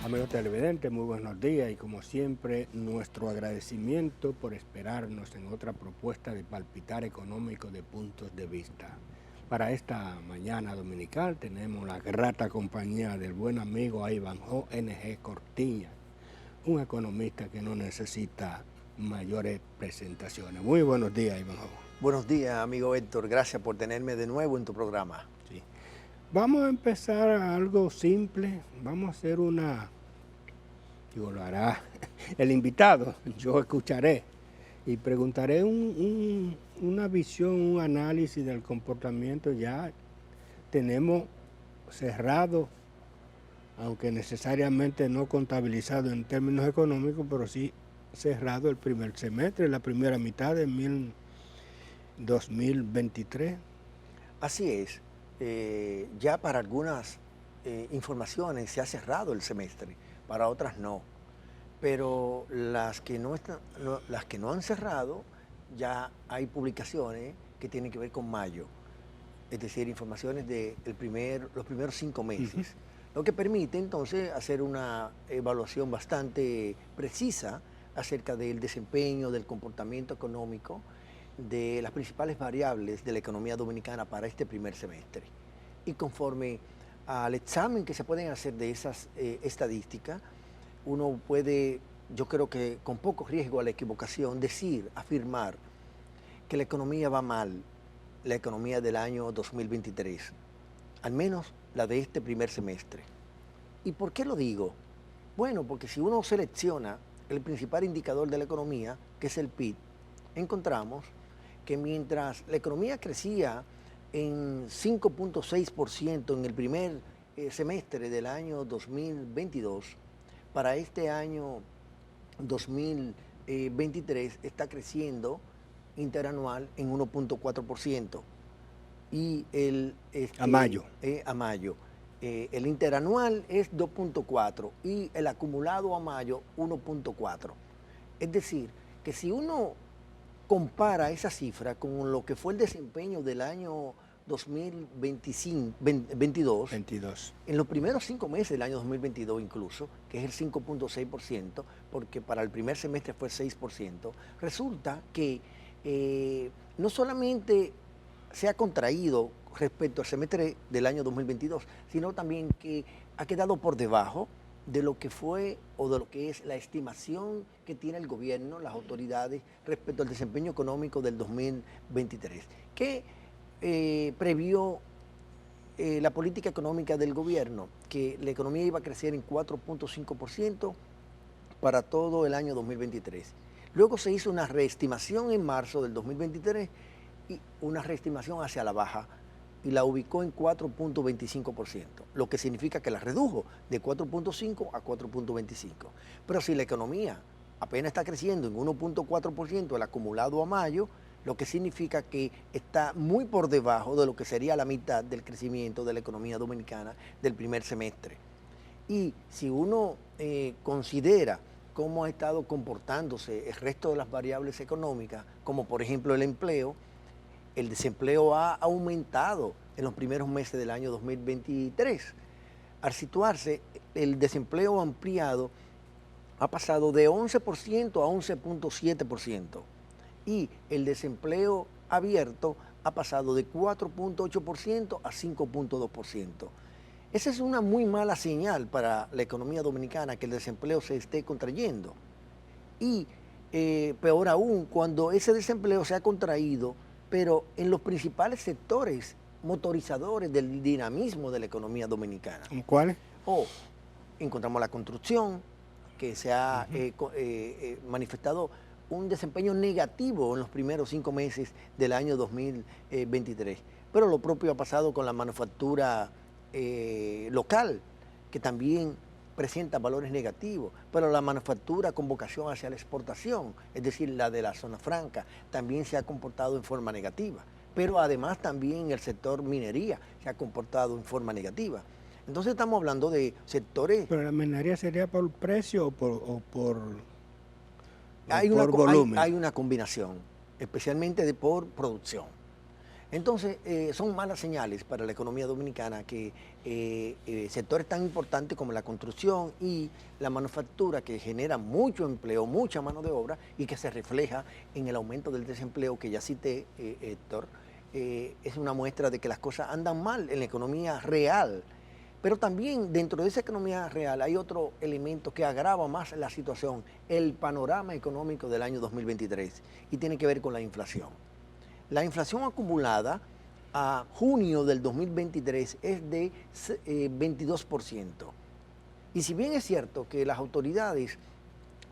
Amigos televidentes, muy buenos días y como siempre nuestro agradecimiento por esperarnos en otra propuesta de palpitar económico de puntos de vista. Para esta mañana dominical tenemos la grata compañía del buen amigo Ivanhoe N.G. Cortiña, un economista que no necesita mayores presentaciones. Muy buenos días, Ivanhoe. Buenos días, amigo Héctor. Gracias por tenerme de nuevo en tu programa. Sí. Vamos a empezar a algo simple. Vamos a hacer lo hará el invitado, yo escucharé y preguntaré una visión, un análisis del comportamiento. Ya tenemos cerrado, aunque necesariamente no contabilizado en términos económicos, pero sí cerrado el primer semestre, la primera mitad de 2023. Así es. Ya para algunas informaciones se ha cerrado el semestre, para otras no. Pero las que no han cerrado, ya hay publicaciones que tienen que ver con mayo, es decir, informaciones de los primeros 5 meses, lo que permite entonces hacer una evaluación bastante precisa acerca del desempeño, del comportamiento económico, de las principales variables de la economía dominicana para este primer semestre. Y conforme al examen que se pueden hacer de esas estadísticas, uno puede, yo creo que con poco riesgo a la equivocación, afirmar que la economía va mal, la economía del año 2023, al menos la de este primer semestre. ¿Y por qué lo digo? Bueno, porque si uno selecciona el principal indicador de la economía, que es el PIB, encontramos que mientras la economía crecía en 5.6% en el primer semestre del año 2022, para este año 2023 está creciendo interanual en 1.4%. Y a mayo. El interanual es 2.4 y el acumulado a mayo 1.4. Es decir, que si uno compara esa cifra con lo que fue el desempeño del año 2022, en los primeros 5 meses del año 2022 incluso, que es el 5.6%, porque para el primer semestre fue 6%, resulta que no solamente se ha contraído respecto al semestre del año 2022, sino también que ha quedado por debajo de lo que fue o de lo que es la estimación que tiene el gobierno, las autoridades, respecto al desempeño económico del 2023, que previó la política económica del gobierno, que la economía iba a crecer en 4.5% para todo el año 2023. Luego se hizo una reestimación en marzo del 2023 y una reestimación hacia la baja y la ubicó en 4.25%, lo que significa que la redujo de 4.5 a 4.25. Pero si la economía apenas está creciendo en 1.4% el acumulado a mayo, lo que significa que está muy por debajo de lo que sería la mitad del crecimiento de la economía dominicana del primer semestre. Y si uno considera cómo ha estado comportándose el resto de las variables económicas, como por ejemplo el empleo, el desempleo ha aumentado en los primeros meses del año 2023. Al situarse, el desempleo ampliado ha pasado de 11% a 11.7% y el desempleo abierto ha pasado de 4.8% a 5.2%. Esa es una muy mala señal para la economía dominicana, que el desempleo se esté contrayendo. Y peor aún, cuando ese desempleo se ha contraído, pero en los principales sectores motorizadores del dinamismo de la economía dominicana. ¿Cuáles? Encontramos la construcción, que se ha manifestado un desempeño negativo en los primeros 5 meses del año 2023. Pero lo propio ha pasado con la manufactura local, que también presenta valores negativos, pero la manufactura con vocación hacia la exportación, es decir, la de la zona franca, también se ha comportado en forma negativa. Pero además también el sector minería se ha comportado en forma negativa. Entonces estamos hablando de sectores... ¿Pero la minería sería por precio o por volumen? Hay una combinación, especialmente por producción. Entonces, son malas señales para la economía dominicana que sectores tan importantes como la construcción y la manufactura, que generan mucho empleo, mucha mano de obra y que se refleja en el aumento del desempleo que ya cité, Héctor, es una muestra de que las cosas andan mal en la economía real. Pero también dentro de esa economía real hay otro elemento que agrava más la situación, el panorama económico del año 2023, y tiene que ver con la inflación. La inflación acumulada a junio del 2023 es de 22%. Y si bien es cierto que las autoridades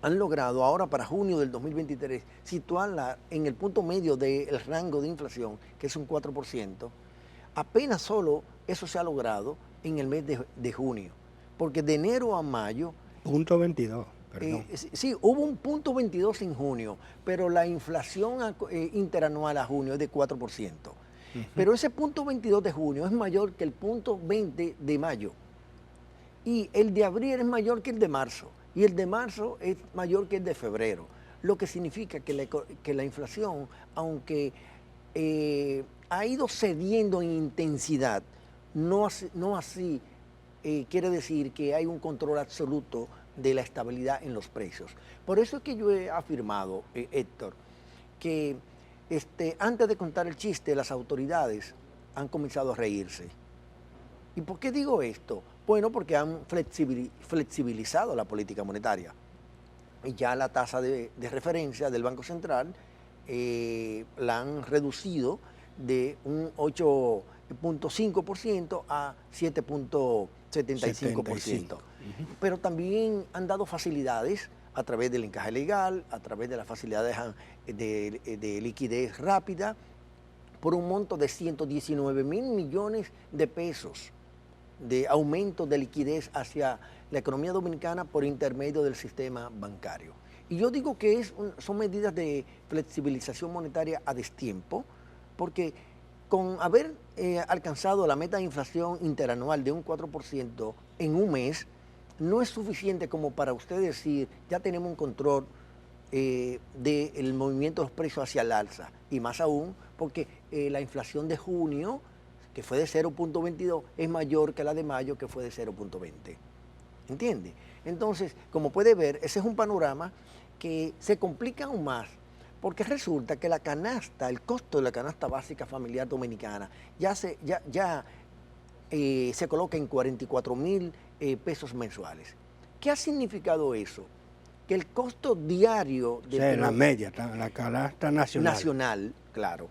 han logrado ahora para junio del 2023 situarla en el punto medio del rango de inflación, que es un 4%, apenas solo eso se ha logrado en el mes de junio. Porque de enero a mayo... Punto 22. Sí, hubo un punto 22 en junio, pero la inflación interanual a junio es de 4%. Pero ese punto 22 de junio es mayor que el punto 20 de mayo. Y el de abril es mayor que el de marzo. Y el de marzo es mayor que el de febrero. Lo que significa que la inflación, aunque ha ido cediendo en intensidad, no así quiere decir que hay un control absoluto de la estabilidad en los precios. Por eso es que yo he afirmado, Héctor, que antes de contar el chiste, las autoridades han comenzado a reírse. ¿Y por qué digo esto? Bueno, porque han flexibilizado la política monetaria. Y ya la tasa de referencia del Banco Central la han reducido de un 8.5% a 7.75%. Pero también han dado facilidades a través del encaje legal, a través de las facilidades de liquidez rápida, por un monto de 119 mil millones de pesos de aumento de liquidez hacia la economía dominicana por intermedio del sistema bancario. Y yo digo que son medidas de flexibilización monetaria a destiempo, porque con haber alcanzado la meta de inflación interanual de un 4% en un mes, no es suficiente como para usted decir, ya tenemos un control del movimiento de los precios hacia el alza. Y más aún, porque la inflación de junio, que fue de 0.22, es mayor que la de mayo, que fue de 0.20. ¿Entiende? Entonces, como puede ver, ese es un panorama que se complica aún más, porque resulta que la canasta, el costo de la canasta básica familiar dominicana, ya se coloca en 44,000 pesos mensuales. ¿Qué ha significado eso? Que el costo diario de la media, la canasta nacional. Nacional, claro,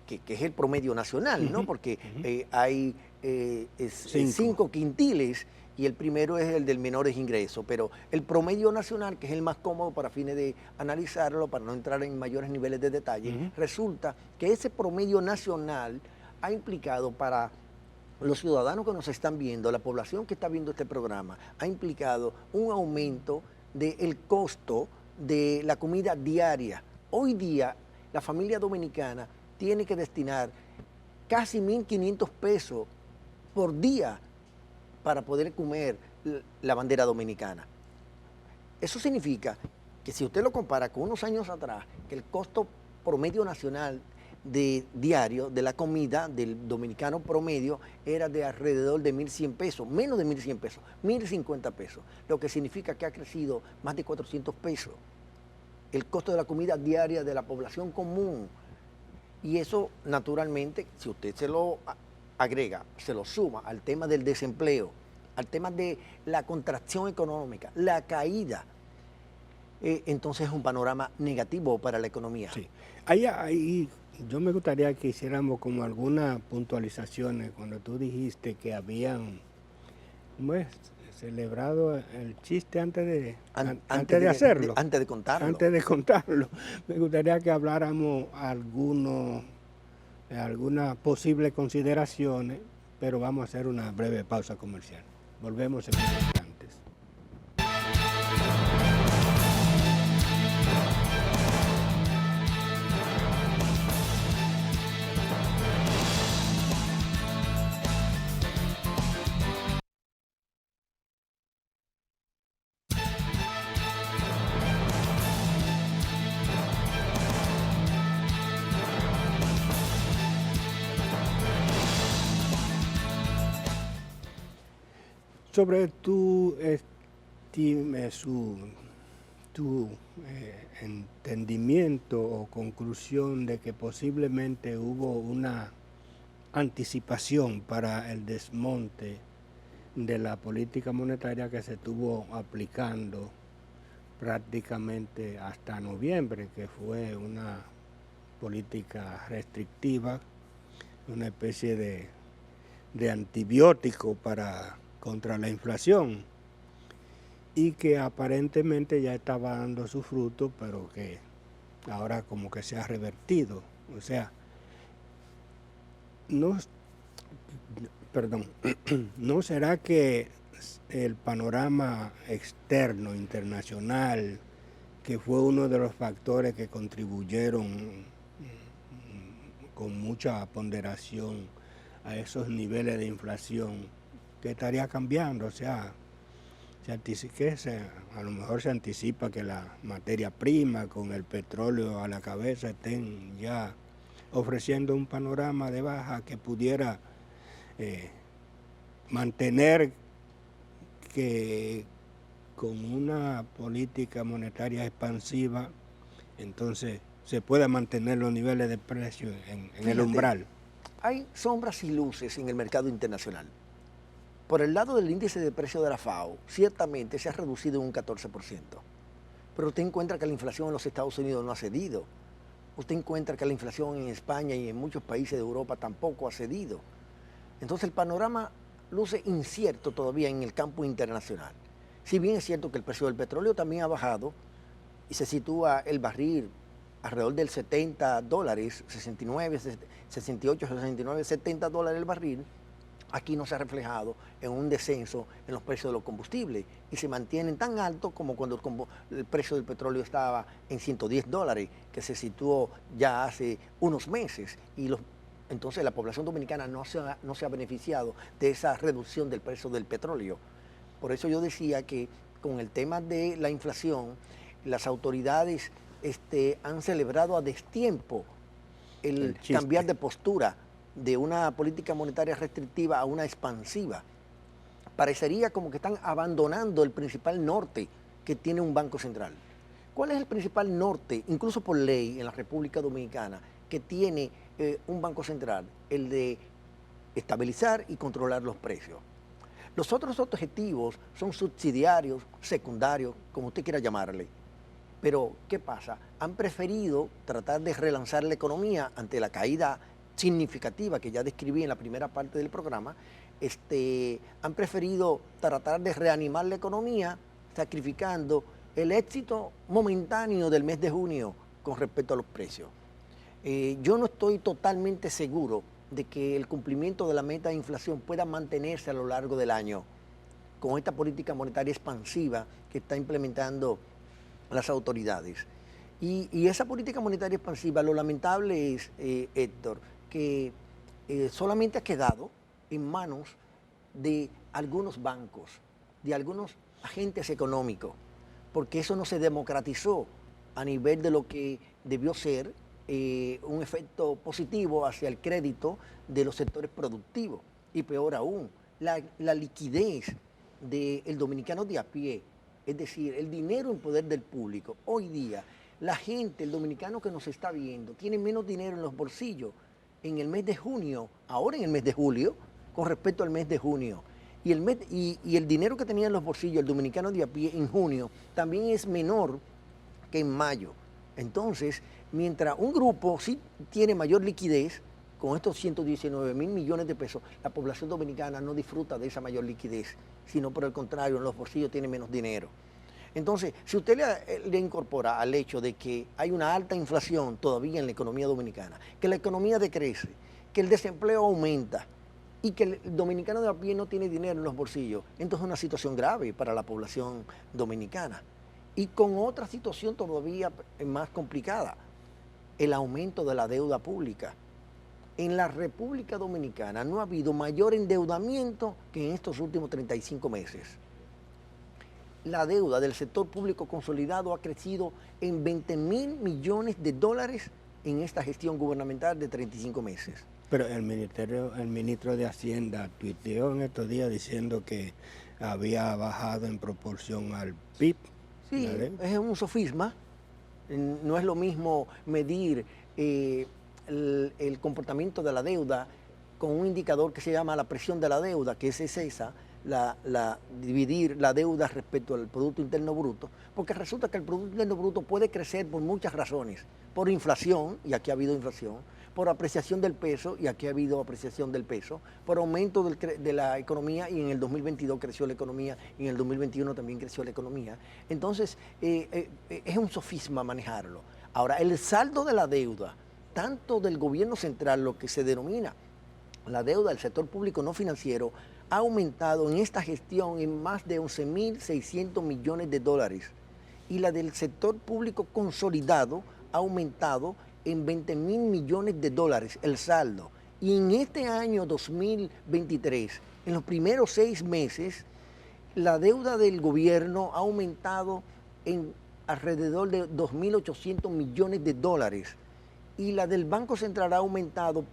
que es el promedio nacional, ¿no? Porque hay 5 quintiles y el primero es el del menores ingresos, pero el promedio nacional, que es el más cómodo para fines de analizarlo, para no entrar en mayores niveles de detalle, resulta que ese promedio nacional ha implicado para los ciudadanos que nos están viendo, la población que está viendo este programa, ha implicado un aumento del costo de la comida diaria. Hoy día, la familia dominicana tiene que destinar casi 1.500 pesos por día para poder comer la bandera dominicana. Eso significa que si usted lo compara con unos años atrás, que el costo promedio nacional de diario de la comida del dominicano promedio era de alrededor de 1.100 pesos, menos de 1.100 pesos, 1.050 pesos, lo que significa que ha crecido más de 400 pesos el costo de la comida diaria de la población común. Y eso, naturalmente, si usted se lo agrega, se lo suma al tema del desempleo, al tema de la contracción económica, la caída, entonces es un panorama negativo para la economía. Sí. Ahí yo me gustaría que hiciéramos como algunas puntualizaciones cuando tú dijiste que habían celebrado el chiste antes de hacerlo. Antes de contarlo. Antes de contarlo. Me gustaría que habláramos algunas posibles consideraciones, pero vamos a hacer una breve pausa comercial. Volvemos en instantes. Sobre tu entendimiento o conclusión de que posiblemente hubo una anticipación para el desmonte de la política monetaria que se estuvo aplicando prácticamente hasta noviembre, que fue una política restrictiva, una especie de antibiótico contra la inflación, y que aparentemente ya estaba dando su fruto, pero que ahora como que se ha revertido. O sea, ¿no será que el panorama externo, internacional, que fue uno de los factores que contribuyeron con mucha ponderación a esos niveles de inflación, que estaría cambiando? O sea, a lo mejor se anticipa que la materia prima con el petróleo a la cabeza estén ya ofreciendo un panorama de baja que pudiera mantener que con una política monetaria expansiva, entonces se pueda mantener los niveles de precios en el umbral. Hay sombras y luces en el mercado internacional. Por el lado del índice de precio de la FAO, ciertamente se ha reducido en un 14%. Pero usted encuentra que la inflación en los Estados Unidos no ha cedido. Usted encuentra que la inflación en España y en muchos países de Europa tampoco ha cedido. Entonces el panorama luce incierto todavía en el campo internacional. Si bien es cierto que el precio del petróleo también ha bajado y se sitúa el barril alrededor del $70, 69, 68, 69, $70 el barril, aquí no se ha reflejado en un descenso en los precios de los combustibles y se mantienen tan altos como cuando el precio del petróleo estaba en $110, que se situó ya hace unos meses, y entonces la población dominicana no se ha beneficiado de esa reducción del precio del petróleo. Por eso yo decía que con el tema de la inflación, las autoridades han celebrado a destiempo el cambiar de postura de una política monetaria restrictiva a una expansiva. Parecería como que están abandonando el principal norte que tiene un banco central. ¿Cuál es el principal norte, incluso por ley en la República Dominicana, que tiene un banco central? El de estabilizar y controlar los precios. Los otros objetivos son subsidiarios, secundarios, como usted quiera llamarle. Pero, ¿qué pasa? Han preferido tratar de relanzar la economía ante la caída significativa que ya describí en la primera parte del programa. Han preferido tratar de reanimar la economía sacrificando el éxito momentáneo del mes de junio con respecto a los precios. Yo no estoy totalmente seguro de que el cumplimiento de la meta de inflación pueda mantenerse a lo largo del año con esta política monetaria expansiva que está implementando las autoridades. Y esa política monetaria expansiva, lo lamentable es, Héctor, que solamente ha quedado en manos de algunos bancos, de algunos agentes económicos, porque eso no se democratizó a nivel de lo que debió ser un efecto positivo hacia el crédito de los sectores productivos. Y peor aún, la liquidez del dominicano de a pie, es decir, el dinero en poder del público. Hoy día, la gente, el dominicano que nos está viendo, tiene menos dinero en los bolsillos en el mes de junio, ahora en el mes de julio, con respecto al mes de junio. Y el dinero que tenía en los bolsillos el dominicano de a pie en junio también es menor que en mayo. Entonces, mientras un grupo sí tiene mayor liquidez, con estos 119 mil millones de pesos, la población dominicana no disfruta de esa mayor liquidez, sino por el contrario, en los bolsillos tiene menos dinero. Entonces, si usted le incorpora al hecho de que hay una alta inflación todavía en la economía dominicana, que la economía decrece, que el desempleo aumenta y que el dominicano de a pie no tiene dinero en los bolsillos, entonces es una situación grave para la población dominicana. Y con otra situación todavía más complicada, el aumento de la deuda pública. En la República Dominicana no ha habido mayor endeudamiento que en estos últimos 35 meses. La deuda del sector público consolidado ha crecido en 20 mil millones de dólares en esta gestión gubernamental de 35 meses. Pero el ministro de Hacienda tuiteó en estos días diciendo que había bajado en proporción al PIB. Sí, es un sofisma. No es lo mismo medir el comportamiento de la deuda con un indicador que se llama la presión de la deuda, que es esa, dividir la deuda respecto al Producto Interno Bruto, porque resulta que el Producto Interno Bruto puede crecer por muchas razones, por inflación, y aquí ha habido inflación, por apreciación del peso, y aquí ha habido apreciación del peso, por aumento de la economía, y en el 2022 creció la economía, y en el 2021 también creció la economía. Entonces, es un sofisma manejarlo. Ahora, el saldo de la deuda, tanto del gobierno central, lo que se denomina la deuda del sector público no financiero, ha aumentado en esta gestión en más de 11.600 millones de dólares, y la del sector público consolidado ha aumentado en 20.000 millones de dólares el saldo. Y en este año 2023, en los primeros 6 meses, la deuda del gobierno ha aumentado en alrededor de 2.800 millones de dólares, y la del Banco Central ha aumentado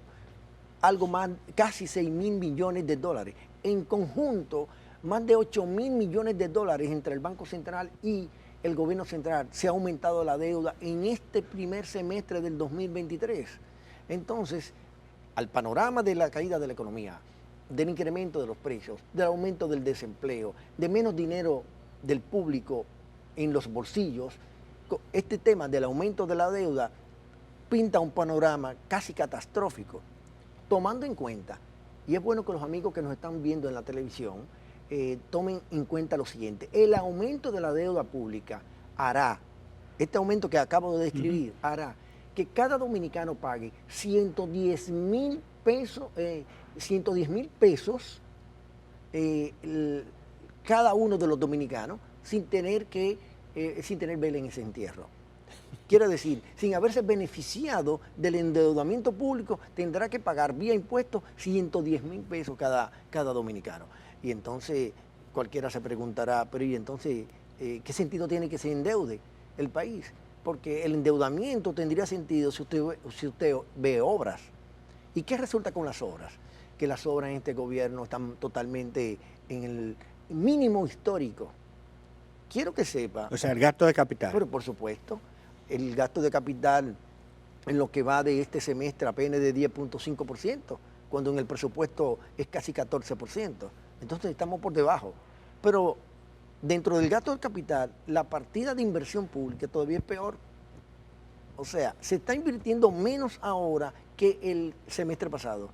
algo más, casi 6.000 millones de dólares. En conjunto, más de 8.000 millones de dólares entre el Banco Central y el gobierno central. Se ha aumentado la deuda en este primer semestre del 2023. Entonces, al panorama de la caída de la economía, del incremento de los precios, del aumento del desempleo, de menos dinero del público en los bolsillos, este tema del aumento de la deuda pinta un panorama casi catastrófico, tomando en cuenta, y es bueno que los amigos que nos están viendo en la televisión tomen en cuenta lo siguiente: el aumento de la deuda pública hará, este aumento que acabo de describir, hará que cada dominicano pague 110.000 pesos, 110.000 pesos cada uno de los dominicanos sin tener vela en ese entierro. Quiere decir, sin haberse beneficiado del endeudamiento público, tendrá que pagar vía impuestos 110.000 pesos cada dominicano. Y entonces cualquiera se preguntará, pero ¿y entonces qué sentido tiene que se endeude el país? Porque el endeudamiento tendría sentido si usted ve obras. ¿Y qué resulta con las obras? Que las obras en este gobierno están totalmente en el mínimo histórico. Quiero que sepa... O sea, el gasto de capital. Pero por supuesto, el gasto de capital en lo que va de este semestre apenas de 10.5%, cuando en el presupuesto es casi 14%. Entonces estamos por debajo. Pero dentro del gasto del capital, la partida de inversión pública todavía es peor. O sea, se está invirtiendo menos ahora que el semestre pasado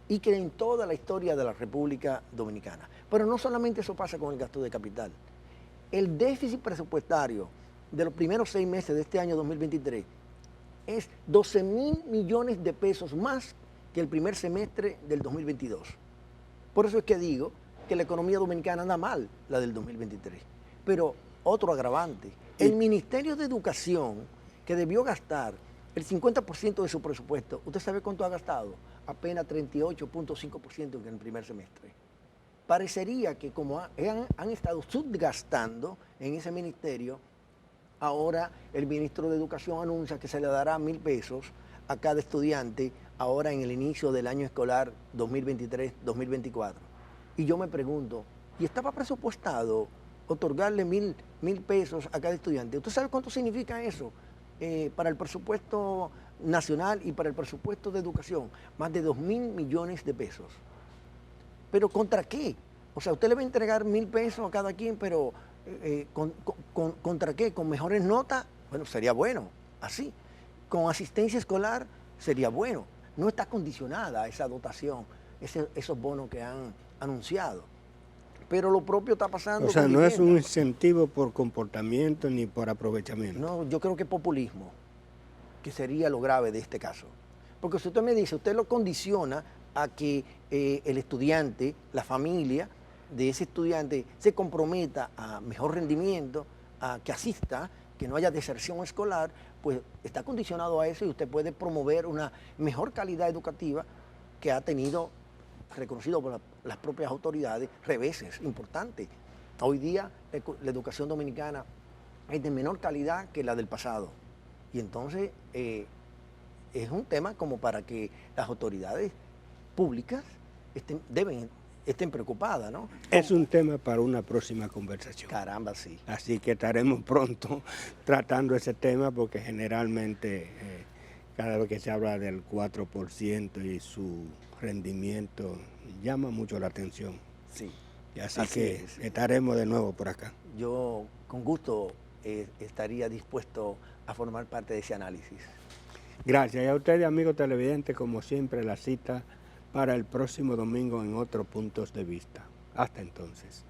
y que en toda la historia de la República Dominicana. Pero no solamente eso pasa con el gasto de capital. El déficit presupuestario de los primeros 6 meses de este año 2023 es 12.000 millones de pesos más que el primer semestre del 2022. Por eso es que digo que la economía dominicana anda mal, la del 2023. Pero otro agravante, el Ministerio de Educación, que debió gastar el 50% de su presupuesto, ¿usted sabe cuánto ha gastado? Apenas 38.5% en el primer semestre. Parecería que como han estado subgastando en ese ministerio, ahora el ministro de Educación anuncia que se le dará 1.000 pesos a cada estudiante ahora en el inicio del año escolar 2023-2024. Y yo me pregunto, ¿y estaba presupuestado otorgarle 1.000 pesos a cada estudiante? ¿Usted sabe cuánto significa eso para el presupuesto nacional y para el presupuesto de educación? Más de 2.000 millones de pesos. ¿Pero contra qué? O sea, usted le va a entregar 1.000 pesos a cada quien, pero ¿contra qué? ¿Con mejores notas? Bueno, sería bueno, así. Con asistencia escolar sería bueno. No está condicionada a esa dotación, esos bonos que han anunciado. Pero lo propio está pasando. O sea, no es un incentivo por comportamiento ni por aprovechamiento. No, yo creo que es populismo, que sería lo grave de este caso. Porque si usted me dice, usted lo condiciona a que el estudiante, la familia de ese estudiante se comprometa a mejor rendimiento, a que asista, que no haya deserción escolar, pues está condicionado a eso y usted puede promover una mejor calidad educativa que ha tenido, reconocido por las propias autoridades, reveses importantes. Hoy día la educación dominicana es de menor calidad que la del pasado. Y entonces es un tema como para que las autoridades públicas deben estén preocupadas, ¿no? Es un tema para una próxima conversación. Caramba, sí. Así que estaremos pronto tratando ese tema porque generalmente cada vez que se habla del 4% y su rendimiento llama mucho la atención. Sí. Así que estaremos de nuevo por acá. Yo con gusto estaría dispuesto a formar parte de ese análisis. Gracias. Y a ustedes, amigos televidentes, como siempre, la cita para el próximo domingo en otros puntos de vista. Hasta entonces.